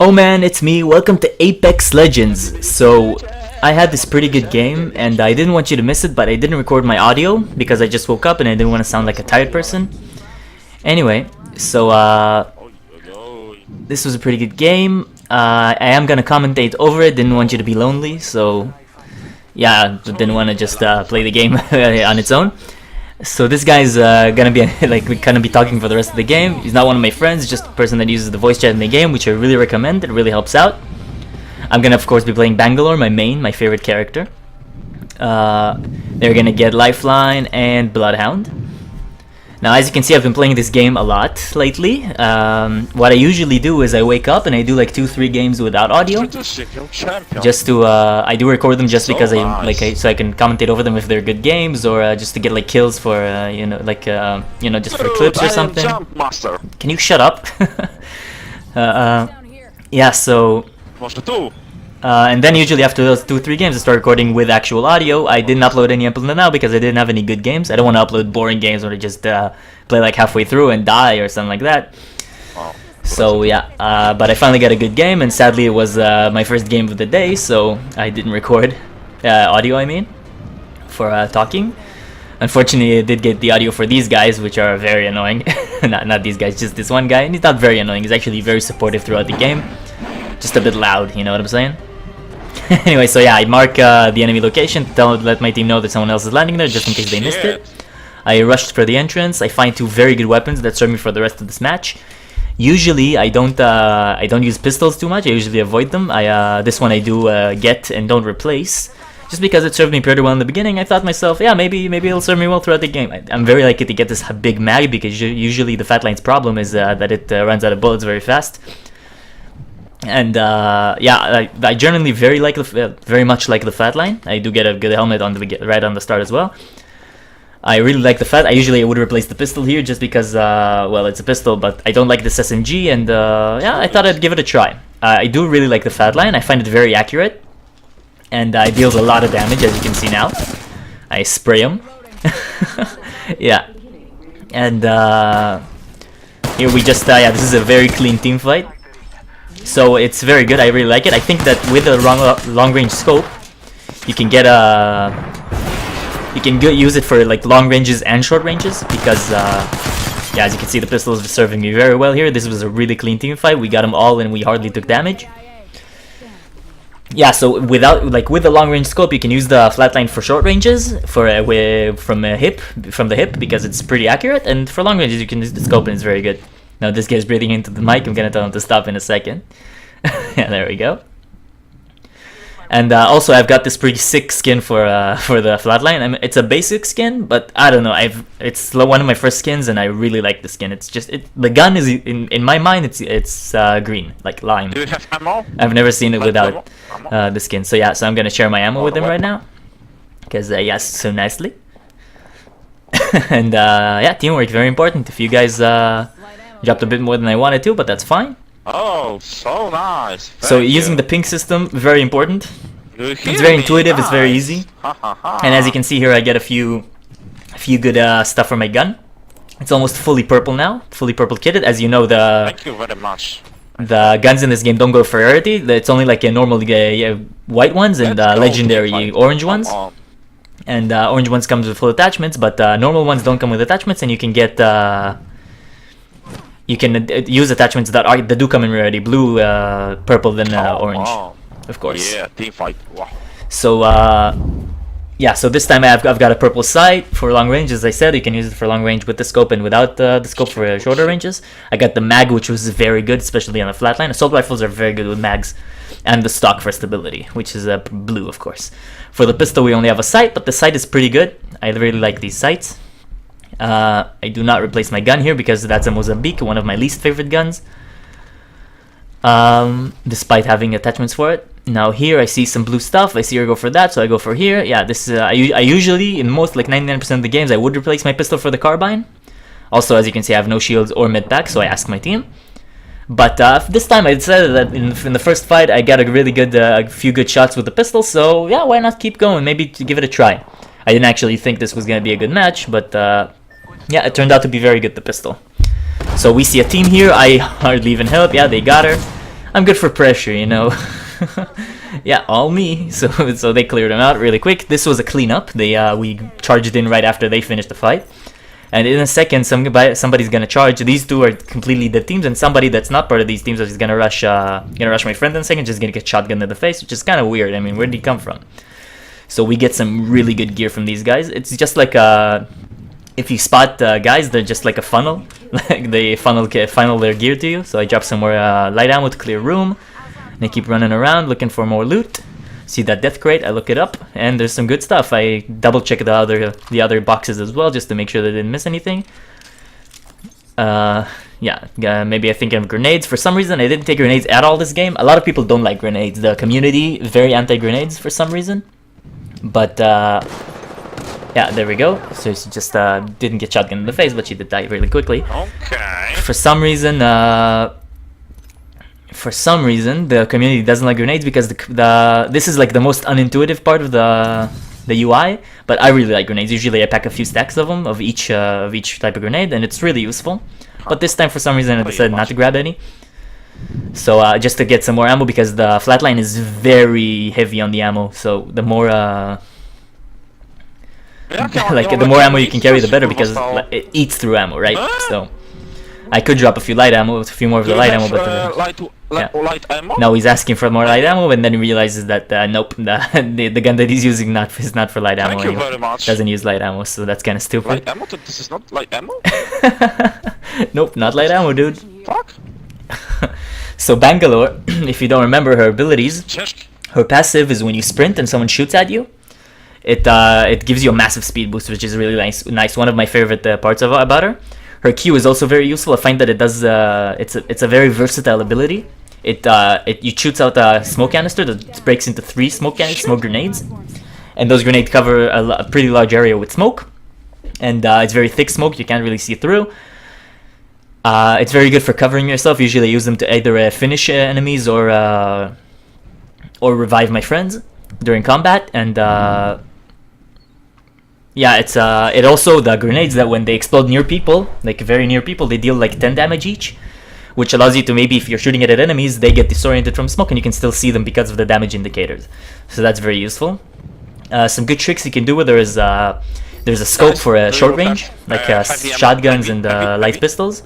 Oh man, it's me. Welcome to Apex Legends. So, I had this pretty good game and I didn't want you to miss it, but I didn't record my audio because I just woke up and I didn't want to sound like a tired person. Anyway, so this was a pretty good game. I am gonna commentate over it. Didn't want you to be lonely, so yeah, didn't want to just play the game on its own. So this guy's gonna be like we're gonna be talking for the rest of the game. He's not one of my friends, just a person that uses the voice chat in the game, which I really recommend. It really helps out. I'm gonna of course be playing Bangalore, my favorite character. They're gonna get Lifeline and Bloodhound. Now, as you can see, I've been playing this game a lot lately. What I usually do is I wake up and I do like 2-3 games without audio, just to I do record them just because so I can commentate over them if they're good games, or just to get like kills for just for clips or something. Can you shut up? Yeah, so and then usually after those 2-3 games I start recording with actual audio. I didn't upload any up until now because I didn't have any good games. I don't want to upload boring games where I just play like halfway through and die or something like that. So yeah, but I finally got a good game, and sadly it was my first game of the day, so I didn't record audio, I mean, for talking. Unfortunately, I did get the audio for these guys, which are very annoying. not these guys, just this one guy, and he's not very annoying. He's actually very supportive throughout the game. Just a bit loud, you know what I'm saying? Anyway, so yeah, I mark the enemy location to let my team know that someone else is landing there, just in case they missed it. I rushed for the entrance. I find 2 very good weapons that serve me for the rest of this match. Usually, I don't use pistols too much. I usually avoid them. This one I do get and don't replace, just because it served me pretty well in the beginning. I thought to myself, yeah, maybe it'll serve me well throughout the game. I'm very lucky to get this big mag, because usually the Flatline's problem is that it runs out of bullets very fast. And yeah, I generally very much like the Flatline. I do get a good helmet right on the start as well. I really like the Flat. I usually would replace the pistol here just because, well, it's a pistol, but I don't like this SMG, and yeah, I thought I'd give it a try. I do really like the Flatline. I find it very accurate, and it deals a lot of damage, as you can see now. I spray him. Yeah, and here we just yeah, this is a very clean team fight. So it's very good. I really like it. I think that with a long range scope, you can get use it for like long ranges and short ranges, because yeah, as you can see, the pistol is serving me very well here. This was a really clean team fight. We got them all and we hardly took damage. Yeah, so with the long range scope, you can use the Flatline for short ranges from the hip, because it's pretty accurate, and for long ranges you can use the scope and it's very good. Now this guy's breathing into the mic. I'm gonna tell him to stop in a second. Yeah, there we go. And also, I've got this pretty sick skin for the Flatline. I mean, it's a basic skin, but I don't know. It's one of my first skins, and I really like the skin. It's just the gun is in my mind. It's green, like lime. Do you have ammo? I've never seen it without the skin. So yeah, so I'm gonna share my ammo with him right now, because yes, so nicely. And yeah, teamwork very important. If you guys dropped a bit more than I wanted to, but that's fine. Oh, so nice. So using the ping system, very important. It's very intuitive. It's very easy. And as you can see here, I get a few good stuff for my gun. It's almost fully purple now, fully purple kitted. As you know, thank you very much. The guns in this game don't go for rarity. It's only like a normal white ones and legendary orange ones. And orange ones comes with full attachments, but normal ones don't come with attachments, and you can get use attachments that do come in rarity: blue, purple, then orange, of course. Yeah, team fight. Wow. So yeah, so this time I've got a purple sight for long range. As I said, you can use it for long range with the scope and without the scope for shorter ranges. I got the mag, which was very good, especially on the Flatline. Assault rifles are very good with mags, and the stock for stability, which is blue, of course. For the pistol, we only have a sight, but the sight is pretty good. I really like these sights. I do not replace my gun here because that's a Mozambique, one of my least favorite guns, despite having attachments for it. Now here I see some blue stuff. I see her go for that, so I go for here. Yeah, this is I usually, in most, like 99% of the games, I would replace my pistol for the carbine. Also, as you can see, I have no shields or mid pack, so I ask my team. But this time I decided that in the first fight I got a really good, few good shots with the pistol, so yeah, why not keep going, maybe to give it a try. I didn't actually think this was going to be a good match, but yeah, it turned out to be very good, the pistol. So we see a team here. I hardly even help. Yeah, they got her. I'm good for pressure, you know. Yeah, all me. So they cleared them out really quick. This was a cleanup. We charged in right after they finished the fight. And in a second, somebody's gonna charge. These two are completely dead teams, and somebody that's not part of these teams is gonna rush my friend in a second, just gonna get shotgunned in the face, which is kind of weird. I mean, where did he come from? So we get some really good gear from these guys. It's just like if you spot guys, they're just like a funnel. Like they funnel their gear to you. So I drop some more light ammo to clear room. And I keep running around looking for more loot. See that death crate, I look it up, and there's some good stuff. I double check the other boxes as well, just to make sure that I didn't miss anything. Maybe I think of grenades. For some reason, I didn't take grenades at all this game. A lot of people don't like grenades. The community very anti-grenades for some reason. But yeah, there we go. So she just didn't get shotgun in the face, but she did die really quickly. Okay. For some reason, the community doesn't like grenades because this is like the most unintuitive part of the UI. But I really like grenades. Usually, I pack a few stacks of them of each type of grenade, and it's really useful. But this time, for some reason, I decided not to grab any. So just to get some more ammo, because the Flatline is very heavy on the ammo. So the more the more ammo you can carry, the better, because it eats through ammo, right? So I could drop a few more of the light ammo, but light ammo? no, he's asking for more light ammo, and then he realizes that nope, the gun that he's using is not for light ammo. Thank you very much. Doesn't use light ammo, so that's kind of stupid. Light ammo? This is not light ammo? Nope, not light ammo, dude. Fuck. So Bangalore, if you don't remember her abilities, her passive is when you sprint and someone shoots at you. It gives you a massive speed boost, which is really nice. One of my favorite parts about her. Her Q is also very useful. I find that it does. It's a very versatile ability. It shoots out a smoke canister that breaks into 3 smoke grenades, and those grenades cover a pretty large area with smoke, and it's very thick smoke. You can't really see through. It's very good for covering yourself. Usually I use them to either finish enemies or revive my friends during combat. And it also, the grenades, that when they explode near people, like very near people, they deal like 10 damage each, which allows you to, maybe if you're shooting it at enemies, they get disoriented from smoke and you can still see them because of the damage indicators. So that's very useful. Some good tricks you can do with her is there's a scope for a short range, like shotguns and light pistols.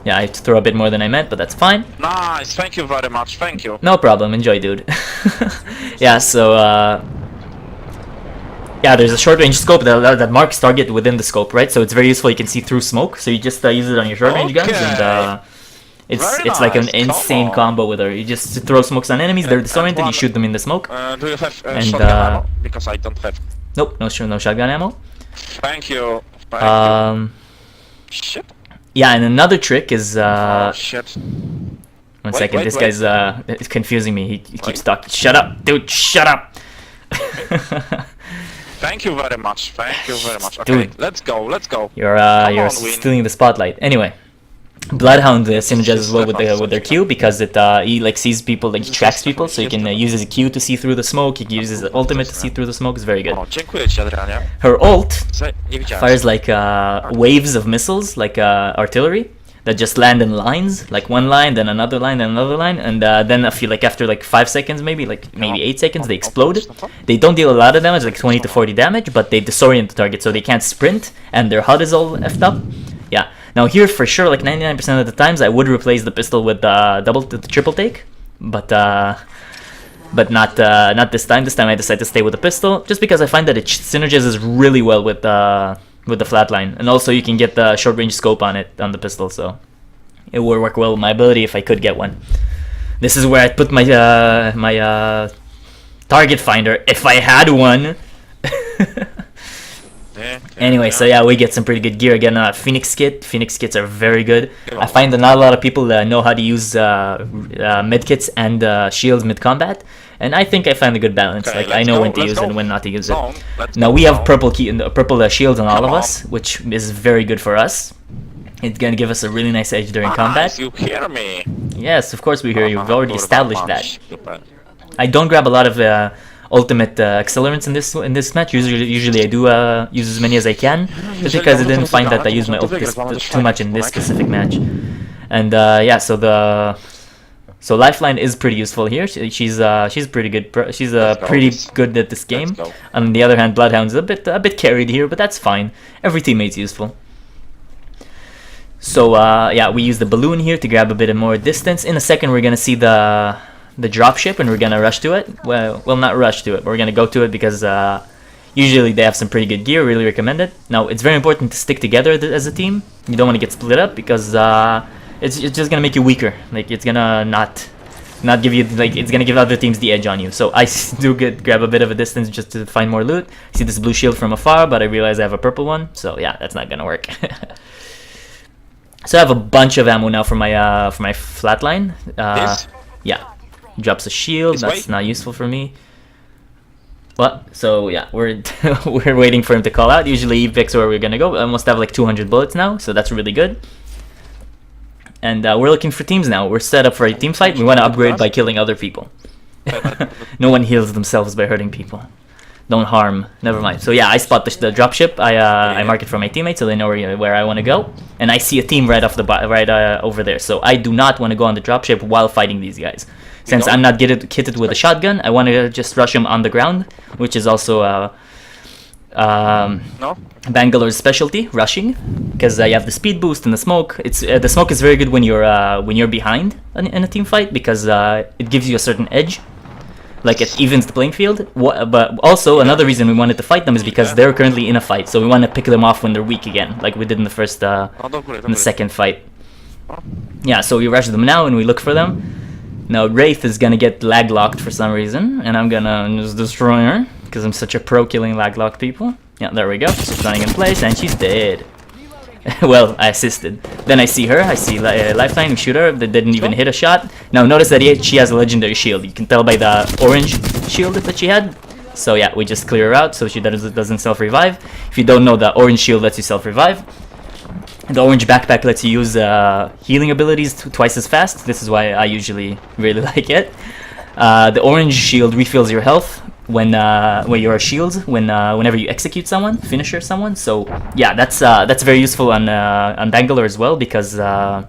Yeah, I throw a bit more than I meant, but that's fine. Nice, thank you very much, thank you. No problem, enjoy, dude. Yeah, so yeah, there's a short range scope that marks target within the scope, right? So it's very useful. You can see through smoke, so you just use it on your short range guns, and it's like an insane combo with her. You just throw smokes on enemies, they're disoriented, you shoot them in the smoke. Do you have shotgun ammo? Because I don't have. Nope, no shotgun ammo. Thank you. Thank you. Shit. Yeah, and another trick is shit. One second, this guy's it's confusing me. He keeps talking. Shut up, dude, shut up. Thank you very much. Thank you very much. Okay, dude, let's go. You're stealing the spotlight. Anyway, Bloodhound synergizes as well with their Q, because he like sees people, like he tracks people, so you can use his Q to see through the smoke. He uses the ultimate to see through the smoke. It's very good. Her ult fires like waves of missiles, like artillery, that just land in lines, like one line, then another line, then another line, and then I feel like after like 5 seconds, maybe 8 seconds, they explode. They don't deal a lot of damage, like 20 to 40 damage, but they disorient the target, so they can't sprint, and their HUD is all effed up. Yeah. Now here, for sure, like 99% of the times, I would replace the pistol with the triple take, but not this time. This time I decided to stay with the pistol, just because I find that it synergizes really well with the Flatline, and also you can get the short range scope on the pistol, so it would work well with my ability if I could get one. This is where I put my target finder, if I had one. Anyway, so yeah, we get some pretty good gear again. Phoenix kit. Phoenix kits are very good. I find that not a lot of people know how to use med kits and shields mid combat, and I think I find a good balance. Like I know when to use it and when not to use it. Now we have purple shields on all of us, which is very good for us. It's gonna give us a really nice edge during combat. You hear me? Yes, of course we hear you. We've already established that. I don't grab a lot of ultimate accelerants in this match. Usually I do use as many as I can, just because I didn't find that I use my ult too much in this specific match. And yeah, so So Lifeline is pretty useful here. She's pretty good. She's pretty good at this game. On the other hand, Bloodhound's a bit carried here, but that's fine. Every teammate's useful. So yeah, we use the balloon here to grab a bit more distance. In a second, we're gonna see the dropship, and we're gonna rush to it. Well, not rush to it. We're gonna go to it because usually they have some pretty good gear. Really recommend it. Now, it's very important to stick together as a team. You don't want to get split up because it's just gonna make you weaker. Like, it's gonna not give you, like, it's gonna give other teams the edge on you. So I do grab a bit of a distance just to find more loot. I see this blue shield from afar, but I realize I have a purple one. So yeah, that's not gonna work. So I have a bunch of ammo now for my flatline. Yeah, drops a shield. That's not useful for me. What? So yeah, we're we're waiting for him to call out. Usually he picks where we're gonna go. I almost have like 200 bullets now, so that's really good. And we're looking for teams now. We're set up for a team fight. We want to upgrade by killing other people. No one heals themselves by hurting people. Don't harm. Never mind. So yeah, I spot the dropship. I mark it for my teammates so they know where I want to go. And I see a team right off the over there. So I do not want to go on the dropship while fighting these guys. Since I'm not kitted with a shotgun, I want to just rush them on the ground, which is also Bangalore's specialty, rushing, because you have the speed boost and the smoke. It's the smoke is very good when you're behind in a team fight because it gives you a certain edge. Like, it evens the playing field. But also, another reason we wanted to fight them is because they're currently in a fight. So we want to pick them off when they're weak again, like we did in the first, in the second fight. Yeah, so we rush them now and we look for them. Now, Wraith is going to get lag locked for some reason. And I'm going to just destroy her because I'm such a pro killing lag locked people. Yeah, there we go. She's running in place and she's dead. Well, I assisted. Then I see her. I see Lifeline. We shoot her. That didn't even hit a shot. Now notice that she has a legendary shield. You can tell by the orange shield that she had. So yeah, we just clear her out so she doesn't self-revive. If you don't know, the orange shield lets you self-revive. The orange backpack lets you use healing abilities twice as fast. This is why I usually really like it. The orange shield refills your health when you're shield whenever you execute someone, finisher someone. So yeah, that's very useful on Bangalore as well because of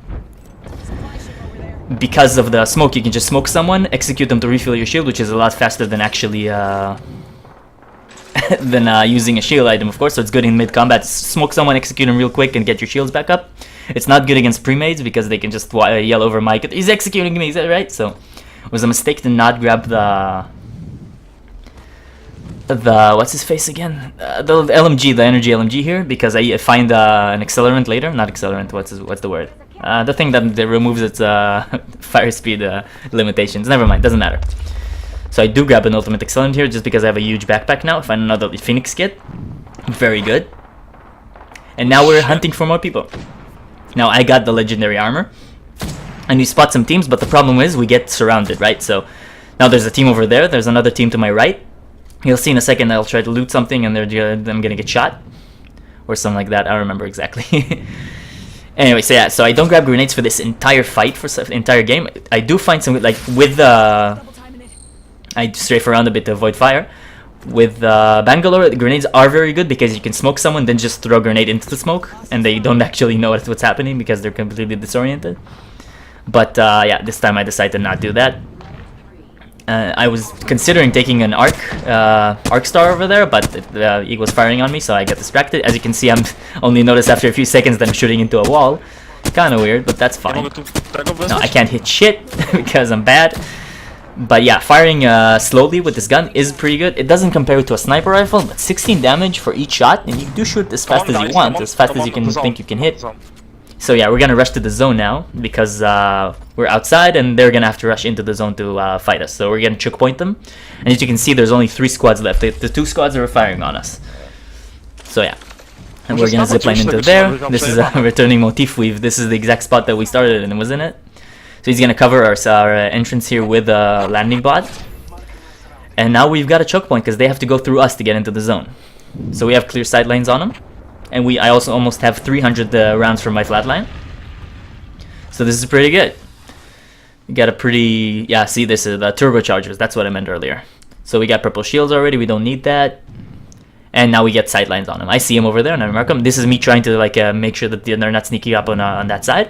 the smoke. You can just smoke someone, execute them to refill your shield, which is a lot faster than actually using a shield item, of course. So it's good in mid combat. Smoke someone, execute them real quick, and get your shields back up. It's not good against pre-mades because they can just yell over Mike, "He's executing me," is that right? So it was a mistake to not grab the what's his face again? The LMG, the energy LMG here, because I find an accelerant later. Not accelerant. What's the word? The thing that removes its fire speed limitations. Never mind. Doesn't matter. So I do grab an ultimate accelerant here just because I have a huge backpack now. I find another Phoenix kit. Very good. And now we're hunting for more people. Now I got the legendary armor, and we spot some teams, but the problem is we get surrounded, right? So now there's a team over there. There's another team to my right. You'll see in a second I'll try to loot something and I'm gonna get shot or something like that. I don't remember exactly. Anyway, so yeah, so I don't grab grenades for this entire fight, for the entire game. I do find some, like with I strafe around a bit to avoid fire. With Bangalore, the grenades are very good because you can smoke someone, then just throw a grenade into the smoke, and they don't actually know what's happening because they're completely disoriented. But yeah, this time I decided to not do that. I was considering taking an arc star over there, but he was firing on me, so I got distracted. As you can see, I'm only noticed after a few seconds that I'm shooting into a wall. Kind of weird, but that's fine. No, I can't hit shit because I'm bad. But yeah, firing slowly with this gun is pretty good. It doesn't compare to a sniper rifle, but 16 damage for each shot, and you do shoot as fast as you want, as fast as you can think you can hit. So yeah, we're gonna rush to the zone now because we're outside and they're gonna have to rush into the zone to fight us. So we're gonna choke point them, and as you can see, there's only 3 squads left. The 2 squads are firing on us. So yeah, and we're gonna zipline into there. This is a returning motif weave. This is the exact spot that we started and wasn't it? So he's gonna cover our entrance here with a landing bot. And now we've got a choke point because they have to go through us to get into the zone. So we have clear sight lines on them. And I also almost have 300 rounds from my flatline. So this is pretty good. We got a pretty... Yeah, see, this is the turbochargers. That's what I meant earlier. So we got purple shields already. We don't need that. And now we get sight lines on them. I see him over there and I mark him. This is me trying to like make sure that they're not sneaking up on that side.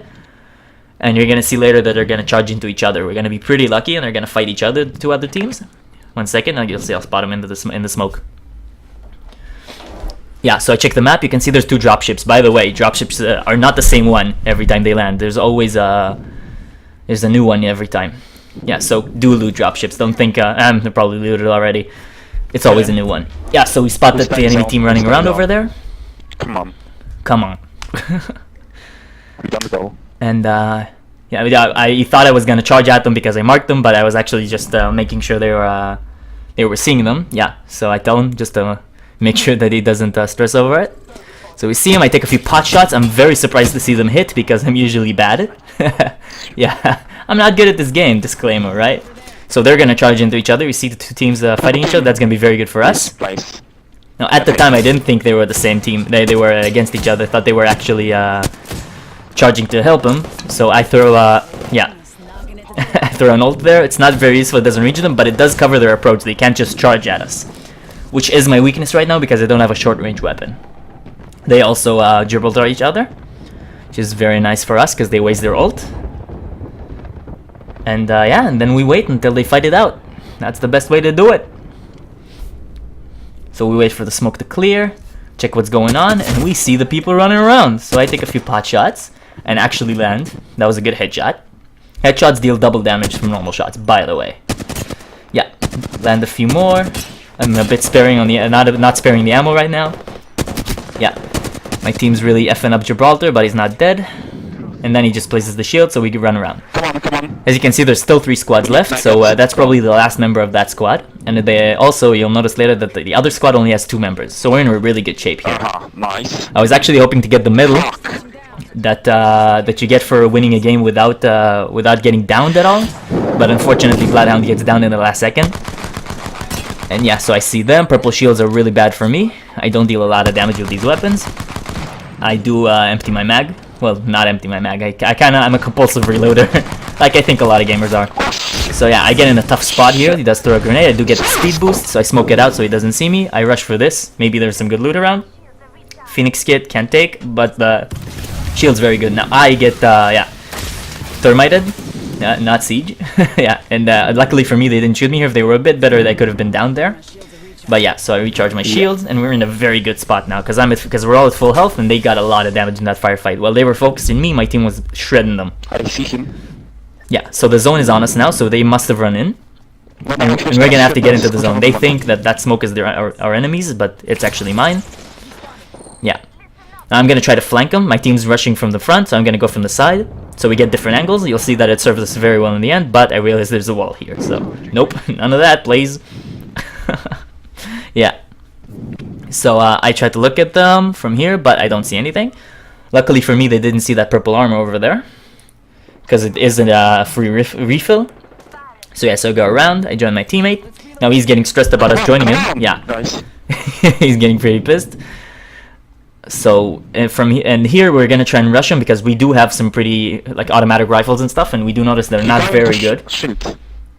And you're gonna see later that they're gonna charge into each other. We're gonna be pretty lucky, and they're gonna fight each other, the two other teams. 1 second, now you'll see I'll spot them in the smoke. Yeah, so I checked the map. You can see there's 2 dropships. By the way, dropships are not the same one every time they land. There's always there's a new one every time. Yeah, so do loot dropships. Don't think they're probably looted already. It's always a new one. Yeah, so we spotted the enemy team running around over there. Come on. Come on. We don't go. And yeah, I thought I was gonna charge at them because I marked them, but I was actually just making sure they were seeing them. Yeah, so I tell him just to make sure that he doesn't stress over it. So we see him. I take a few pot shots. I'm very surprised to see them hit because I'm usually bad at it. Yeah, I'm not good at this game. Disclaimer, right? So they're gonna charge into each other. We see the 2 teams fighting each other. That's gonna be very good for us. Now, at the time, I didn't think they were the same team. They were against each other. I thought they were actually charging to help him. So I throw, yeah, I throw an ult there. It's not very useful. It doesn't reach them, but it does cover their approach. They can't just charge at us, which is my weakness right now because I don't have a short-range weapon. They also Gibraltar each other, which is very nice for us because they waste their ult. And yeah, and then we wait until they fight it out. That's the best way to do it. So we wait for the smoke to clear, check what's going on, and we see the people running around. So I take a few pot shots and actually land. That was a good headshot. Headshots deal double damage from normal shots, by the way. Yeah, land a few more. I'm a bit sparing on the not sparing the ammo right now. Yeah, my team's really effing up Gibraltar, but he's not dead. And then he just places the shield so we can run around. Come on, come on. As you can see, there's still 3 squads left, so that's probably the last member of that squad. And they also, you'll notice later that the other squad only has 2 members, so we're in a really good shape here. Nice. I was actually hoping to get the medal that you get for winning a game without getting downed at all, but unfortunately Bloodhound gets downed in the last second. And yeah, so I see them. Purple shields are really bad for me. I don't deal a lot of damage with these weapons. I do empty my mag. Well, not empty my mag. I'm a compulsive reloader, like I think a lot of gamers are. So yeah, I get in a tough spot here. He does throw a grenade. I do get the speed boost, so I smoke it out so he doesn't see me. I rush for this. Maybe there's some good loot around. Phoenix kit can't take, but the shield's very good. Now I get yeah, thermited, not siege. Yeah, and luckily for me they didn't shoot me here. If they were a bit better, they could have been down there. But yeah, so I recharge my shields, and we're in a very good spot now because we're all at full health, and they got a lot of damage in that firefight. While they were focusing me, my team was shredding them. I see him. Yeah, so the zone is on us now, so they must have run in, and we're gonna have to get into the zone. They think that smoke is our enemies, but it's actually mine. Yeah, I'm gonna try to flank them. My team's rushing from the front, so I'm gonna go from the side. So we get different angles. You'll see that it serves us very well in the end, but I realize there's a wall here, so nope, none of that, please. Yeah, so I tried to look at them from here, but I don't see anything. Luckily for me, they didn't see that purple armor over there, because it isn't a free refill. So yeah, so I go around, I join my teammate. Now he's getting stressed about us joining him. Yeah, he's getting pretty pissed. So here we're gonna try and rush him because we do have some pretty like automatic rifles and stuff, and we do notice they're not very good.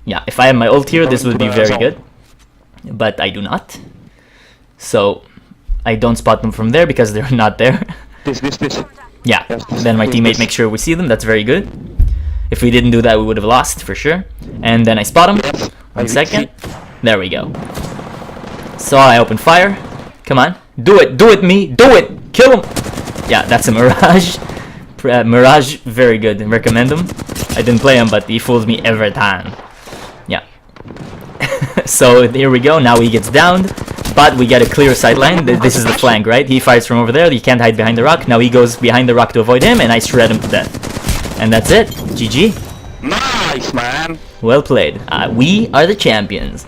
Yeah, if I had my ult here, this would be very good. But I do not, so I don't spot them from there because they're not there. This. Yeah, then my teammate makes sure we see them. That's very good. If we didn't do that, we would have lost for sure. And then I spot him. 1 second. There we go. So I open fire. Come on, do it, me, do it, kill him. Yeah, that's a Mirage. Mirage, very good. Recommend him. I didn't play him, but he fools me every time. Yeah. So here we go. Now he gets downed, but we get a clear sideline. This is the flank, right? He fires from over there. You can't hide behind the rock. Now he goes behind the rock to avoid him, and I shred him to death. And that's it. GG. Nice, man. Well played. We are the champions.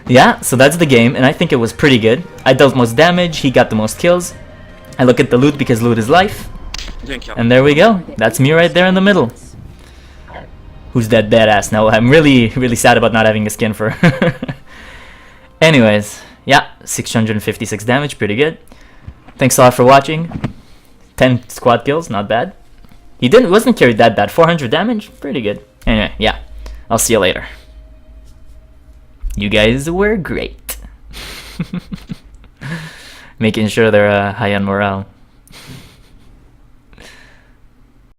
Yeah, so that's the game, and I think it was pretty good. I dealt most damage. He got the most kills. I look at the loot because loot is life. And there we go. That's me right there in the middle. Who's that badass? Now I'm really, really sad about not having a skin for her. Anyways, yeah, 656 damage, pretty good. Thanks a lot for watching. 10 squad kills, not bad. He wasn't carried that bad. 400 damage, pretty good. Anyway, yeah, I'll see you later. You guys were great. Making sure they're high on morale.